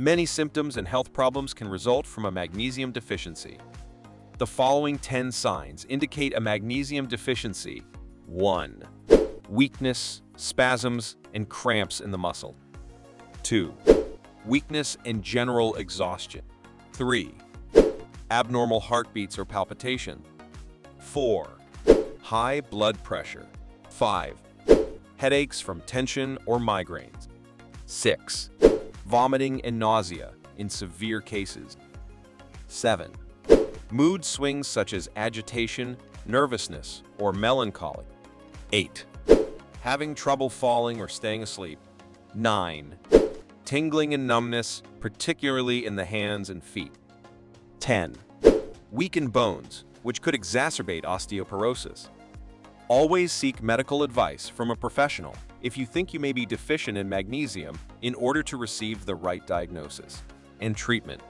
Many symptoms and health problems can result from a magnesium deficiency. The following 10 signs indicate a magnesium deficiency. 1. Weakness, spasms, and cramps in the muscle. 2. Weakness and general exhaustion. 3. Abnormal heartbeats or palpitation. 4. High blood pressure. 5. Headaches from tension or migraines. 6. Vomiting and nausea in severe cases. 7. Mood swings such as agitation, nervousness, or melancholy. 8. Having trouble falling or staying asleep. 9. Tingling and numbness, particularly in the hands and feet. 10. Weakened bones, which could exacerbate osteoporosis. Always seek medical advice from a professional if you think you may be deficient in magnesium in order to receive the right diagnosis and treatment.